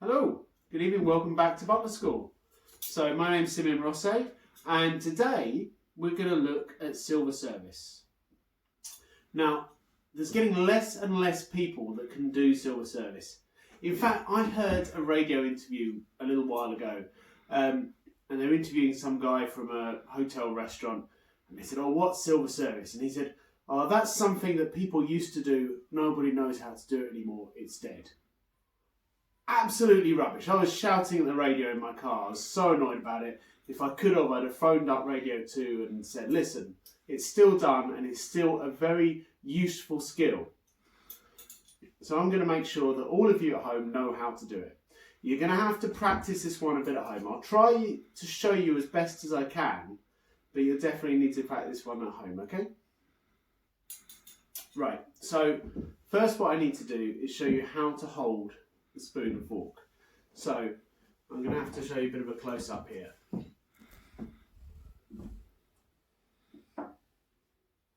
Hello, good evening, welcome back to Butler School. So my name's Simeon Rosse and today we're going to look at silver service. Now, there's getting less and less people that can do silver service. In fact, I heard a radio interview a little while ago and they were interviewing some guy from a hotel restaurant and they said, "Oh, what's silver service?" And he said, "Oh, that's something that people used to do, nobody knows how to do it anymore, it's dead." Absolutely rubbish. I was shouting at the radio in my car. I was so annoyed about it. If I could have, I'd have phoned up Radio 2 and said, "Listen, it's still done and it's still a very useful skill." So I'm going to make sure that all of you at home know how to do it. You're going to have to practice this one a bit at home. I'll try to show you as best as I can, but you'll definitely need to practice one at home, okay? Right, so first what I need to do is show you how to hold the spoon and fork. So I'm going to have to show you a bit of a close-up here.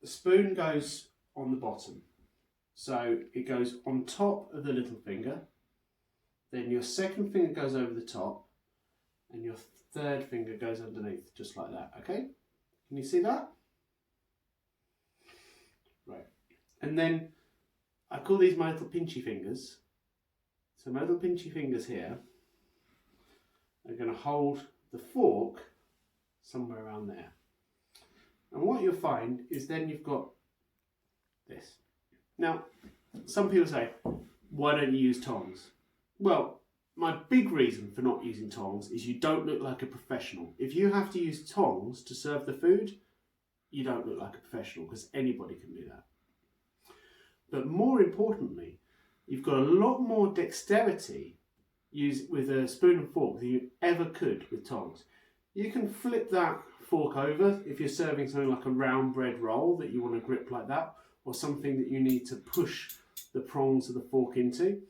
The spoon goes on the bottom. So it goes on top of the little finger, then your second finger goes over the top, and your third finger goes underneath, just like that, okay? Can you see that? Right. And then I call these my little pinchy fingers. So my little pinchy fingers here are going to hold the fork somewhere around there. And what you'll find is then you've got this. Now, some people say, "Why don't you use tongs?" Well, my big reason for not using tongs is you don't look like a professional. If you have to use tongs to serve the food, you don't look like a professional because anybody can do that. But more importantly, you've got a lot more dexterity with a spoon and fork than you ever could with tongs. You can flip that fork over if you're serving something like a round bread roll that you want to grip like that, or something that you need to push the prongs of the fork into.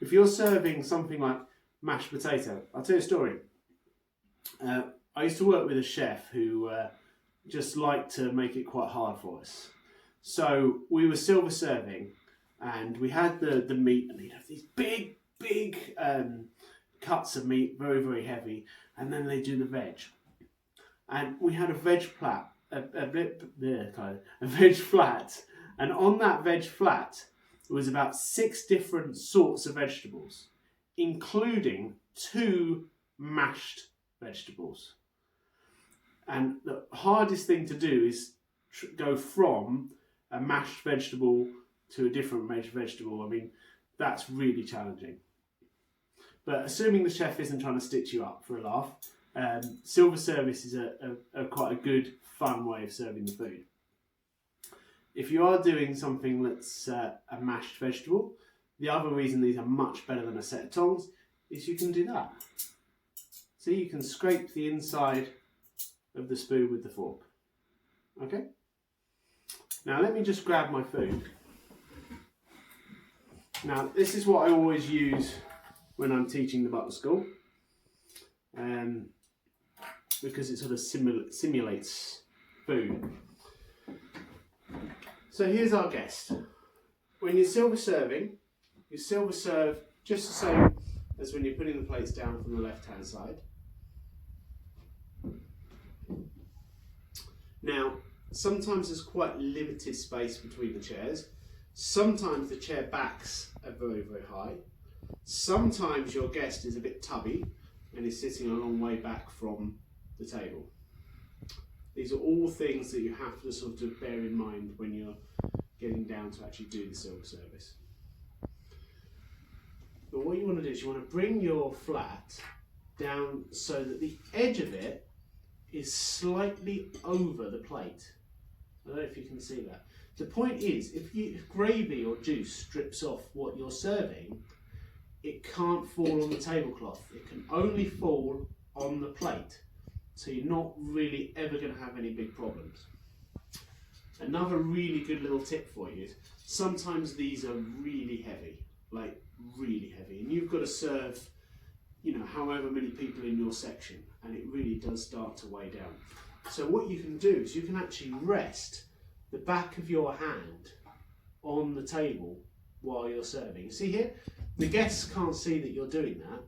If you're serving something like mashed potato, I'll tell you a story. I used to work with a chef who just liked to make it quite hard for us. So we were silver serving, and we had the meat, and he'd have these big cuts of meat, very, very heavy, and then they do the veg. And we had a veg flat, and on that veg flat was about 6 different sorts of vegetables, including 2 mashed vegetables. And the hardest thing to do is go from a mashed vegetable to a different mashed vegetable. I mean, that's really challenging. But assuming the chef isn't trying to stitch you up for a laugh, silver service is a quite a good, fun way of serving the food. If you are doing something that's a mashed vegetable, the other reason these are much better than a set of tongs is you can do that. See, you can scrape the inside of the spoon with the fork. Okay? Now let me just grab my food. Now this is what I always use when I'm teaching the Butler School, because it sort of simulates food. So here's our guest. When you're silver serving, you silver serve just the same as when you're putting the plates down from the left-hand side. Now, sometimes there's quite limited space between the chairs. Sometimes the chair backs are very, very high. Sometimes your guest is a bit tubby and is sitting a long way back from the table. These are all things that you have to sort of bear in mind when you're getting down to actually do the silver service. But what you want to do is you want to bring your flat down so that the edge of it is slightly over the plate. I don't know if you can see that. The point is, if gravy or juice drips off what you're serving, it can't fall on the tablecloth. It can only fall on the plate. So you're not really ever going to have any big problems. Another really good little tip for you is sometimes these are really heavy, like really heavy, and you've got to serve, however many people in your section, and it really does start to weigh down. So what you can do is you can actually rest the back of your hand on the table while you're serving. See here, the guests can't see that you're doing that,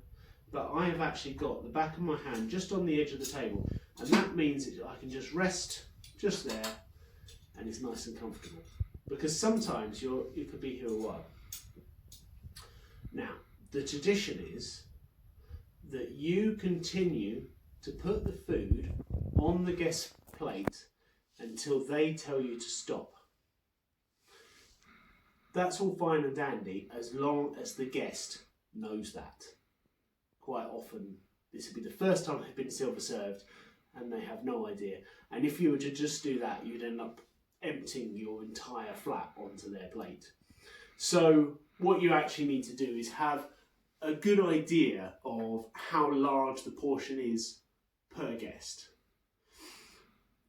but I have actually got the back of my hand just on the edge of the table, and that means that I can just rest just there and it's nice and comfortable, because sometimes you could be here a while. Now, the tradition is that you continue to put the food on the guest plate until they tell you to stop. That's all fine and dandy as long as the guest knows that. Quite often this would be the first time they've been silver served and they have no idea. And if you were to just do that, you'd end up emptying your entire flat onto their plate. So what you actually need to do is have a good idea of how large the portion is per guest.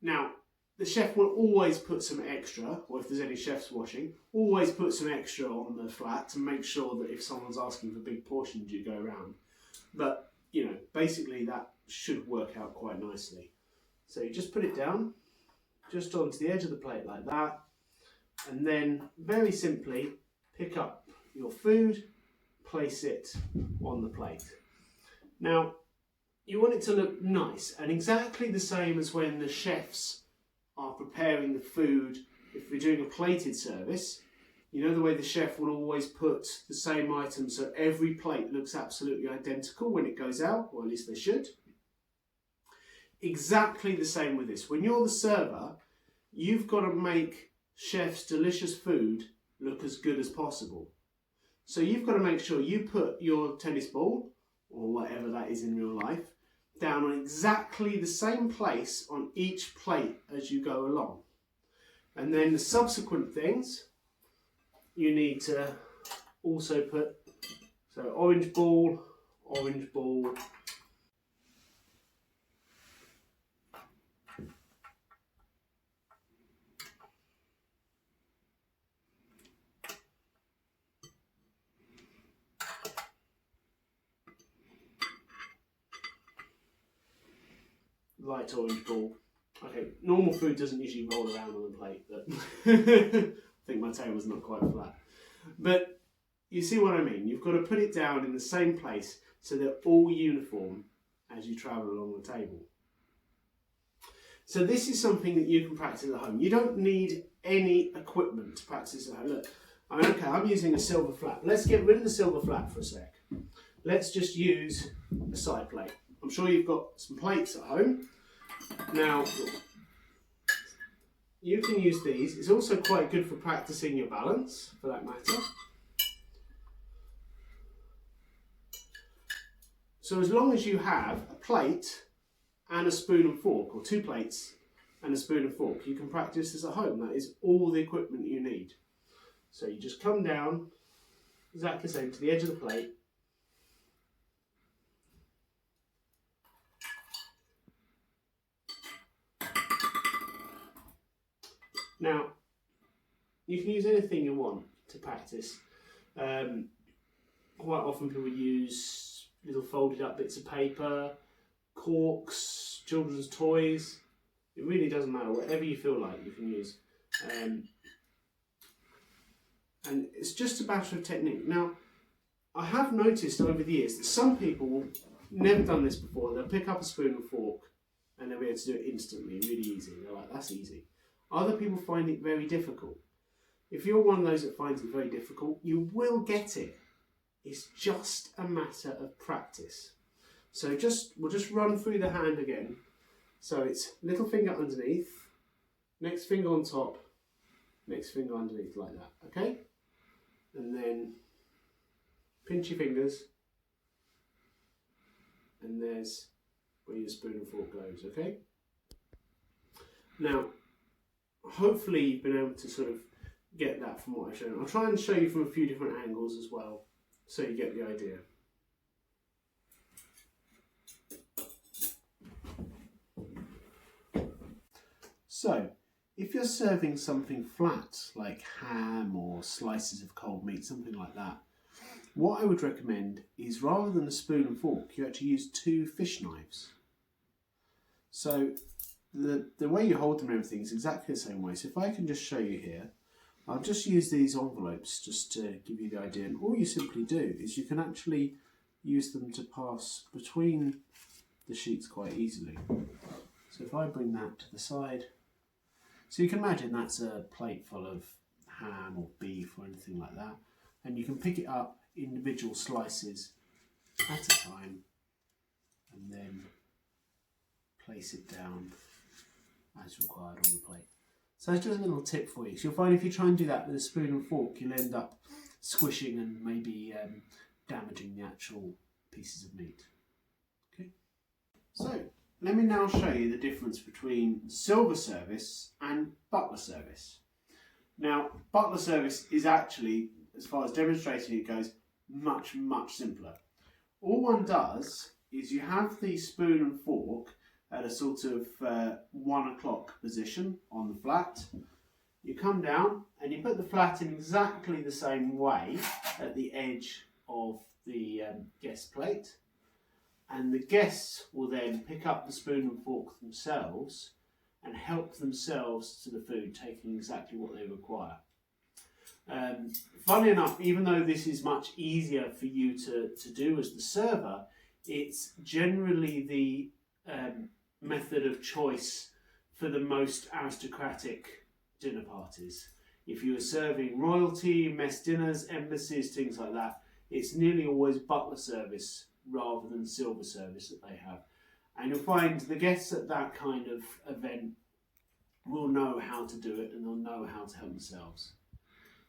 Now, the chef will always put some extra, or if there's any chefs watching, always put some extra on the flat to make sure that if someone's asking for big portions, you go around. But, you know, basically that should work out quite nicely. So you just put it down, just onto the edge of the plate like that, and then very simply pick up your food, place it on the plate. Now, you want it to look nice and exactly the same as when the chefs are preparing the food. If we're doing a plated service, you know the way the chef will always put the same item so every plate looks absolutely identical when it goes out, or at least they should. Exactly the same with this. When you're the server, you've got to make chef's delicious food look as good as possible. So you've got to make sure you put your tennis ball, or whatever that is in real life, down on exactly the same place on each plate as you go along. And then the subsequent things you need to also put, so orange ball, light orange ball. Okay, normal food doesn't usually roll around on the plate, but I think my table's not quite flat. But you see what I mean? You've got to put it down in the same place so they're all uniform as you travel along the table. So this is something that you can practice at home. You don't need any equipment to practice at home. Look, okay, I'm using a silver flat. Let's get rid of the silver flat for a sec. Let's just use a side plate. I'm sure you've got some plates at home. Now, you can use these. It's also quite good for practicing your balance, for that matter. So as long as you have a plate and a spoon and fork, or two plates and a spoon and fork, you can practice this at home. That is all the equipment you need. So you just come down, exactly the same, to the edge of the plate. Now, you can use anything you want to practice. Quite often people use little folded up bits of paper, corks, children's toys. It really doesn't matter, whatever you feel like you can use. And it's just a matter of technique. Now, I have noticed over the years that some people will never done this before. They'll pick up a spoon and fork and they'll be able to do it instantly, really easy. They're like, that's easy. Other people find it very difficult. If you're one of those that finds it very difficult, you will get it. It's just a matter of practice. So we'll just run through the hand again. So it's little finger underneath, next finger on top, next finger underneath like that, okay? And then pinch your fingers, and there's where your spoon and fork goes, okay? Now, hopefully you've been able to sort of get that from what I've shown. I'll try and show you from a few different angles as well, so you get the idea. So, if you're serving something flat, like ham or slices of cold meat, something like that, what I would recommend is rather than a spoon and fork, you actually use two fish knives. So, the way you hold them and everything is exactly the same way. So if I can just show you here, I'll just use these envelopes just to give you the idea. And all you simply do is you can actually use them to pass between the sheets quite easily. So if I bring that to the side, so you can imagine that's a plate full of ham or beef or anything like that, and you can pick it up individual slices at a time and then place it down as required on the plate. So it's just a little tip for you. So you'll find if you try and do that with a spoon and fork, you'll end up squishing and maybe damaging the actual pieces of meat. Okay. So let me now show you the difference between silver service and butler service. Now, butler service is actually, as far as demonstrating it goes, much simpler. All one does is you have the spoon and fork at a sort of 1 o'clock position on the flat. You come down and you put the flat in exactly the same way at the edge of the guest plate, and the guests will then pick up the spoon and fork themselves and help themselves to the food, taking exactly what they require. Funnily enough, even though this is much easier for you to do as the server, it's generally the method of choice for the most aristocratic dinner parties. If you are serving royalty, mess dinners, embassies, things like that, it's nearly always butler service rather than silver service that they have. And you'll find the guests at that kind of event will know how to do it and they'll know how to help themselves.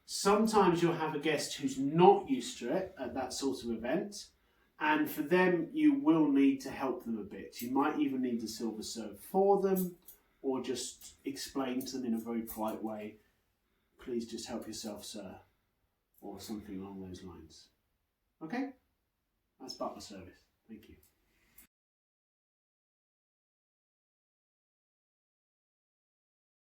Sometimes you'll have a guest who's not used to it at that sort of event, and for them you will need to help them a bit. You might even need to silver serve for them, or just explain to them in a very polite way, please just help yourself, sir, or something along those lines. Okay? That's butler service. Thank you.